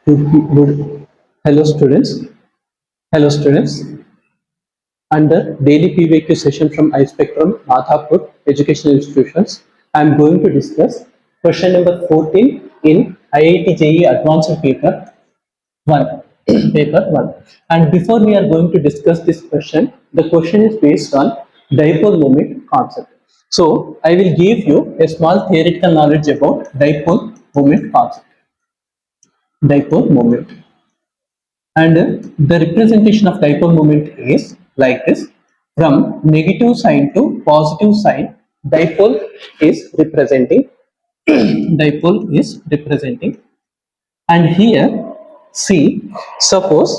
Good. Hello students. Hello students. Under daily PVQ session from iSpectrum, Madhapur Educational Institutions, I am going to discuss question number 14 in IIT JEE Advanced Paper 1. Paper 1. And before we are going to discuss this question, the question is based on dipole moment concept. So I will give you a small theoretical knowledge about dipole moment concept. Dipole moment. And the representation of dipole moment is like this. From negative sign to positive sign, dipole is representing. Dipole is representing. And here, see, suppose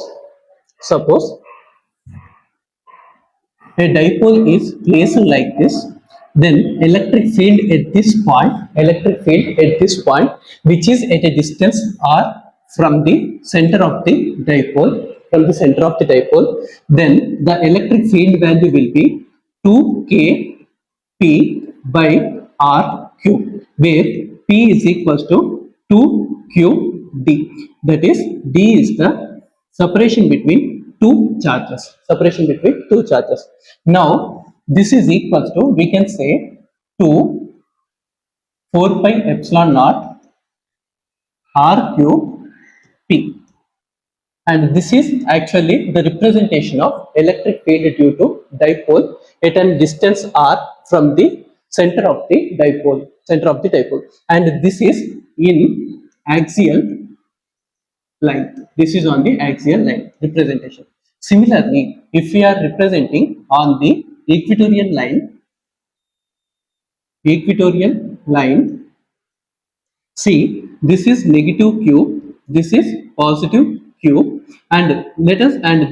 a dipole is placed like this, then electric field at this point, which is at a distance r from the center of the dipole, then the electric field value will be 2K P by R cube, where P is equals to 2QD. That is, D is the separation between two charges. Now this is equals to, we can say, 2 4 pi epsilon naught R cube P, and this is actually the representation of electric field due to dipole at a distance r from the center of the dipole, and this is in axial line. This is on the axial line representation. Similarly, if we are representing on the equatorial line, see, this is negative q, this is positive q, and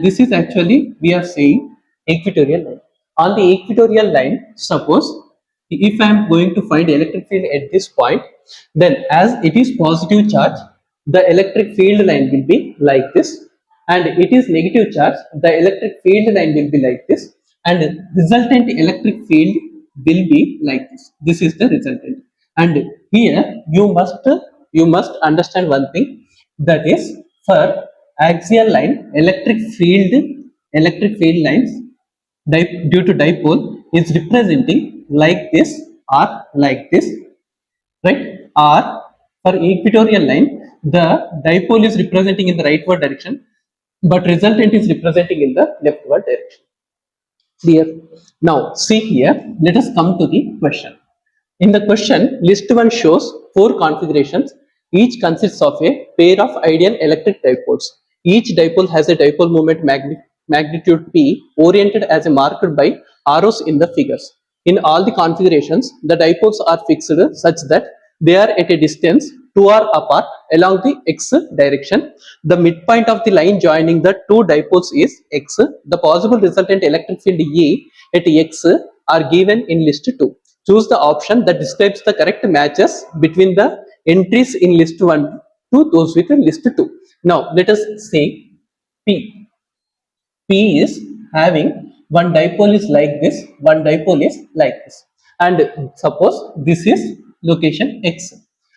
this is actually, we are saying, equatorial line. On the equatorial line, suppose if I am going to find electric field at this point, then as it is positive charge, the electric field line will be like this, and it is negative charge, the electric field line will be like this, and resultant electric field will be like this. This is the resultant. And here you must understand one thing, that is, for axial line, electric field lines due to dipole is representing like this or like this, right? Or for equatorial line, the dipole is representing in the rightward direction, but resultant is representing in the leftward direction. Clear? Now see here, let us come to the question. In the question, list 1 shows 4 configurations. Each consists of a pair of ideal electric dipoles. Each dipole has a dipole moment magnitude P oriented as a marked by arrows in the figures. In all the configurations, the dipoles are fixed such that they are at a distance 2r apart along the x direction. The midpoint of the line joining the two dipoles is x. The possible resultant electric field E at x are given in list 2. Choose the option that describes the correct matches between the entries in list 1 to those with list 2. Now let us say P. P is having one dipole is like this, one dipole is like this, and suppose this is location x.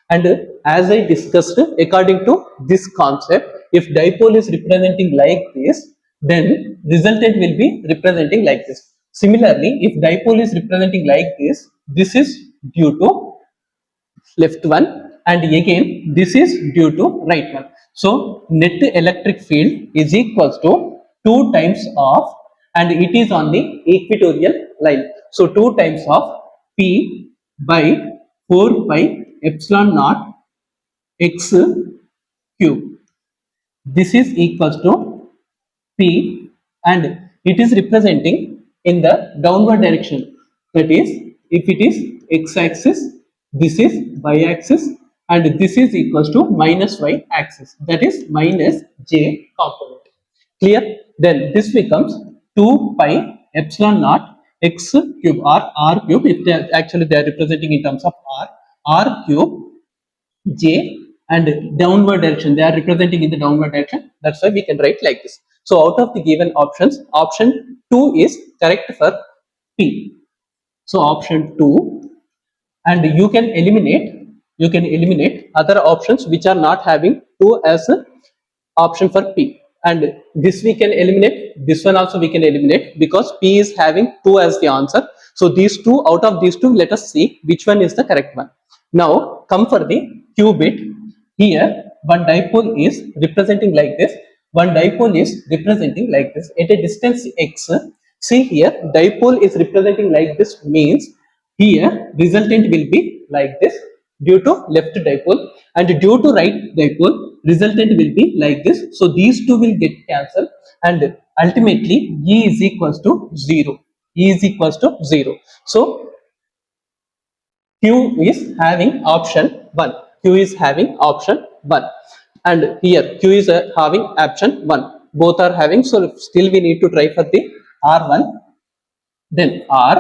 And as I discussed, according to this concept, if dipole is representing like this, then resultant will be representing like this. Similarly, if dipole is representing like this is due to left one, and again this is due to right one. So net electric field is equals to 2 times of, and it is on the equatorial line, so 2 times of P by 4 pi epsilon naught x cube. This is equals to P, and it is representing in the downward direction. That is, if it is x-axis, this is y-axis, and this is equals to minus y-axis. That is minus j component. Clear? Then this becomes 2 pi epsilon naught x cube or r cube. If they are actually representing in terms of r cube j, and downward direction, they are representing in the downward direction. That's why we can write like this. So out of the given options, option 2 is correct for P. So option 2, and you can eliminate other options which are not having 2 as option for P. And this we can eliminate, this one also we can eliminate, because P is having 2 as the answer. So these two, out of these two, let us see which one is the correct one. Now come for the Q bit. Here one dipole is representing like this, one dipole is representing like this at a distance x. See here, dipole is representing like this means here resultant will be like this due to left dipole, and due to right dipole resultant will be like this. So these two will get cancelled, and ultimately E is equals to 0. E is equals to 0. So Q is having option 1. Q is having option 1, and here Q is having option 1. Both are having, so still we need to try for the R1. Then R,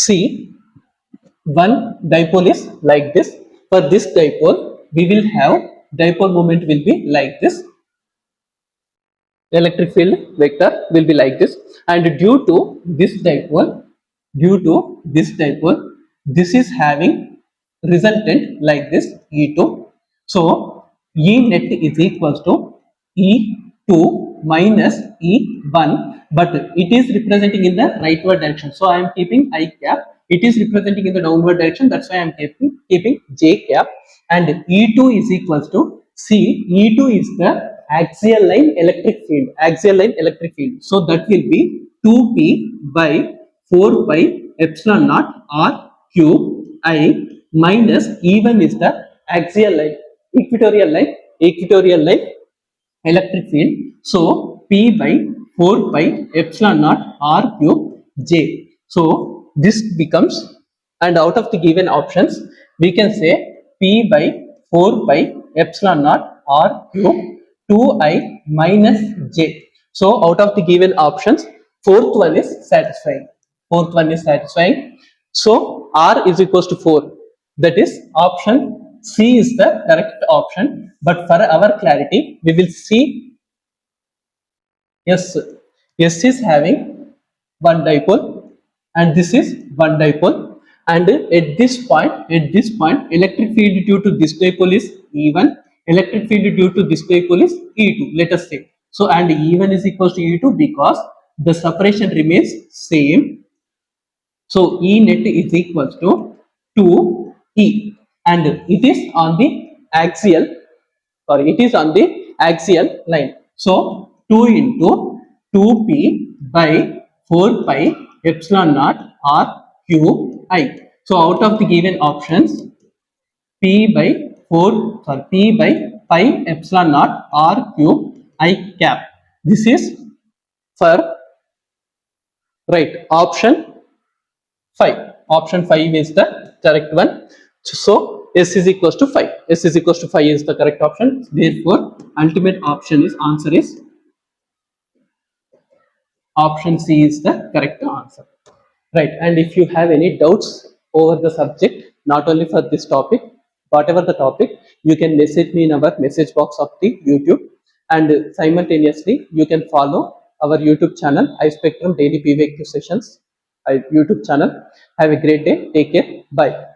C, one dipole is like this. For this dipole we will have dipole moment will be like this, electric field vector will be like this, and due to this dipole, due to this dipole, this is having resultant like this E2. So E net is equals to E2 minus E1, but it is representing in the rightward direction, so I am keeping I cap. It is representing in the downward direction, that's why I am keeping J cap. And E2 is equals to, see, E2 is the axial line electric field, axial line electric field, so that will be 2p by 4 pi epsilon naught R cube I minus E1 is the axial line, equatorial line, equatorial line electric field. So P by 4 pi epsilon naught R cube J. So this becomes, and out of the given options we can say P by 4 pi epsilon naught R cube 2I minus J. So out of the given options, fourth one is satisfying. Fourth one is satisfying. So R is equals to 4. That is option C is the correct option. But for our clarity, we will see yes, S is having one dipole, and this is one dipole. And at this point, electric field due to this dipole is E1. Electric field due to this dipole is E2. Let us say so, and E1 is equals to E2 because the separation remains same. So E net is equals to 2E, and it is on the axial, sorry, it is on the axial line. So 2 into 2p by 4 pi epsilon naught R cube I. So out of the given options, p by 4, sorry, p by pi epsilon naught R cube I cap. This is for right option 5. Option 5 is the correct one. So S is equals to 5. S is equals to 5 is the correct option. Therefore, ultimate option is, answer is option C is the correct answer. Right. And if you have any doubts over the subject, not only for this topic, whatever the topic, you can message me in our message box of the YouTube, and simultaneously you can follow our YouTube channel, High Spectrum Daily PVQ Sessions YouTube channel. Have a great day. Take care. Bye.